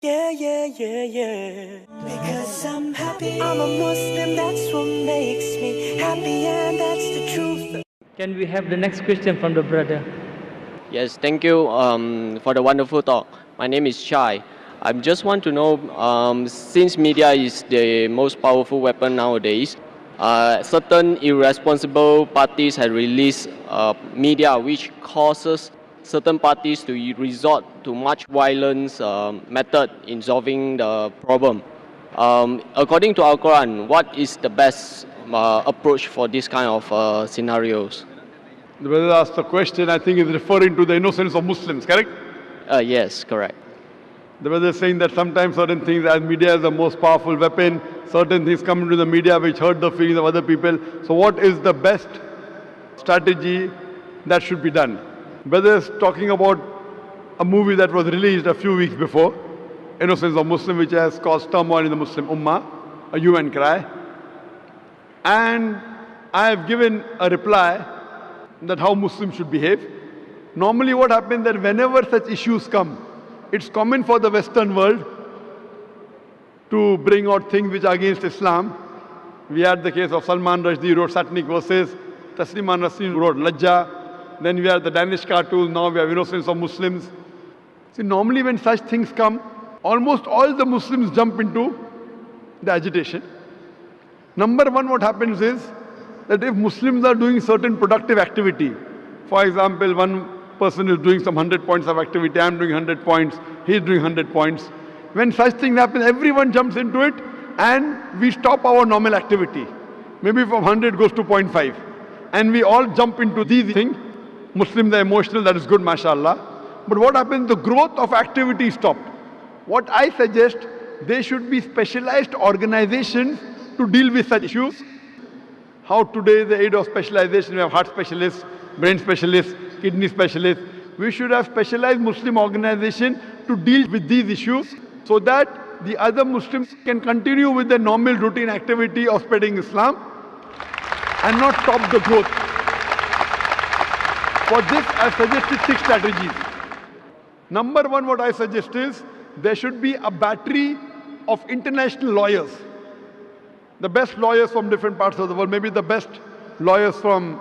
Yeah, yeah, yeah, yeah. Because I'm happy, I'm a Muslim, that's what makes me happy, and that's the truth. Can we have the next question from the brother? Yes, thank you for the wonderful talk. My name is Chai. I just want to know, since media is the most powerful weapon nowadays, certain irresponsible parties have released media which causes certain parties to resort to much violence method in solving the problem. According to Al Quran, what is the best approach for this kind of scenarios? The brother asked the question, I think is referring to the innocence of Muslims, correct? Yes, correct. The brother is saying that sometimes certain things, as media is the most powerful weapon, certain things come into the media which hurt the feelings of other people. So what is the best strategy that should be done? Brother is talking about a movie that was released a few weeks before, Innocence of Muslim, which has caused turmoil in the Muslim Ummah, a hue and cry. And I have given a reply that how Muslims should behave. Normally what happens that whenever such issues come, it's common for the Western world to bring out things which are against Islam. We had the case of Salman Rushdie wrote satanic verses, Taslima Nasreen wrote Lajja, then we had the Danish cartoons, now we have Innocence of Muslims. See, normally when such things come, almost all the Muslims jump into the agitation. Number one, what happens is that if Muslims are doing certain productive activity, for example, one person is doing some 100 points of activity, I'm doing 100 points, he's doing 100 points. When such things happen, everyone jumps into it and we stop our normal activity. Maybe from 100 goes to 0.5. And we all jump into these things. Muslims are emotional, that is good, mashallah. But what happens, the growth of activity stopped. What I suggest, there should be specialized organizations to deal with such issues. How today the aid of specialization, we have heart specialists, brain specialists, kidney specialists. We should have specialized Muslim organization to deal with these issues so that the other Muslims can continue with their normal routine activity of spreading Islam and not stop the growth. For this, I suggested 6 strategies. Number one, what I suggest is there should be a battery of international lawyers. The best lawyers from different parts of the world, maybe the best lawyers from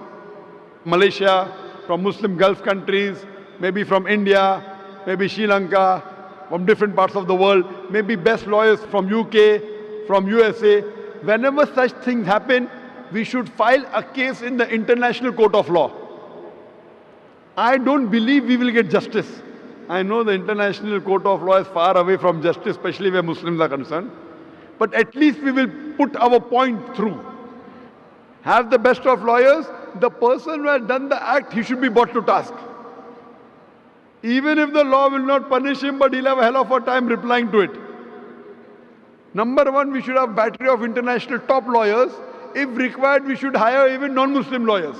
Malaysia, from Muslim Gulf countries, maybe from India, maybe Sri Lanka, from different parts of the world, maybe best lawyers from UK, from USA. Whenever such things happen, we should file a case in the International Court of Law. I don't believe we will get justice. I know the International Court of Law is far away from justice, especially where Muslims are concerned. But at least we will put our point through. Have the best of lawyers. The person who has done the act, he should be brought to task. Even if the law will not punish him, but he'll have a hell of a time replying to it. Number one, we should have battery of international top lawyers. If required, we should hire even non-Muslim lawyers.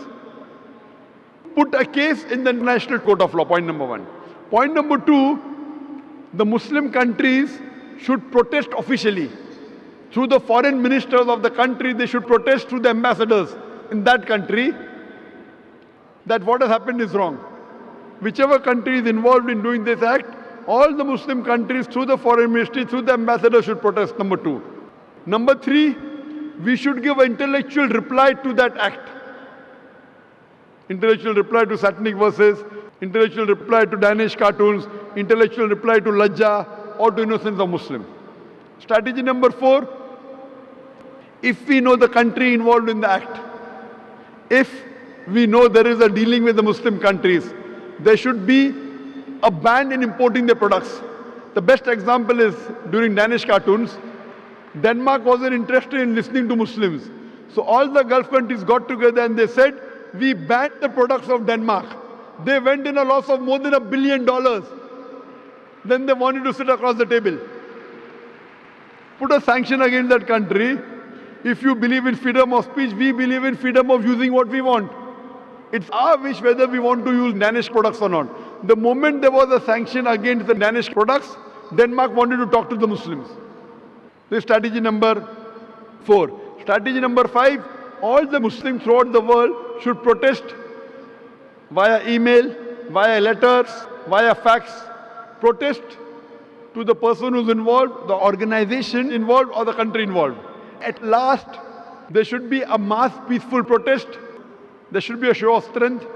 Put a case in the International Court of Law, point number one. Point number two, the Muslim countries should protest officially. Through the foreign ministers of the country, they should protest through the ambassadors in that country that what has happened is wrong. Whichever country is involved in doing this act, all the Muslim countries through the foreign ministry, through the ambassador should protest, number two. Number three, we should give an intellectual reply to that act. Intellectual reply to satanic verses, intellectual reply to Danish cartoons, intellectual reply to Lajja or to Innocence of Muslim. Strategy number 4, if we know the country involved in the act, if we know there is a dealing with the Muslim countries, there should be a ban in importing their products. The best example is during Danish cartoons, Denmark wasn't interested in listening to Muslims. So all the Gulf countries got together and they said, we banned the products of Denmark. They went in a loss of more than $1 billion. Then they wanted to sit across the table. Put a sanction against that country. If you believe in freedom of speech, we believe in freedom of using what we want. It's our wish whether we want to use Danish products or not. The moment there was a sanction against the Danish products, Denmark wanted to talk to the Muslims. This is strategy number 4. Strategy number 5, all the Muslims throughout the world should protest via email, via letters, via fax. Protest to the person who's involved, the organization involved, or the country involved. At last, there should be a mass peaceful protest. There should be a show of strength,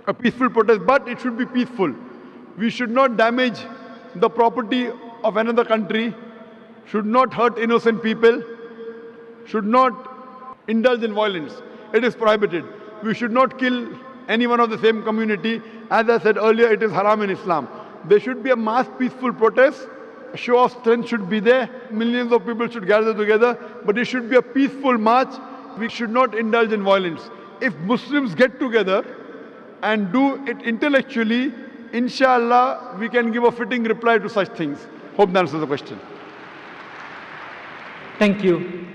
a peaceful protest, but it should be peaceful. We should not damage the property of another country, should not hurt innocent people, should not indulge in violence. It is prohibited. We should not kill anyone of the same community. As I said earlier, it is haram in Islam. There should be a mass peaceful protest. A show of strength should be there. Millions of people should gather together, but it should be a peaceful march. We should not indulge in violence. If Muslims get together and do it intellectually, inshallah, we can give a fitting reply to such things. Hope that answers the question. Thank you.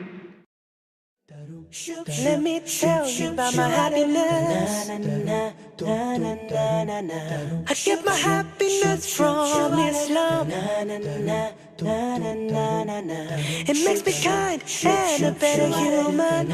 Let me tell you about my happiness. I get my happiness from Islam. It makes me kind and a better human.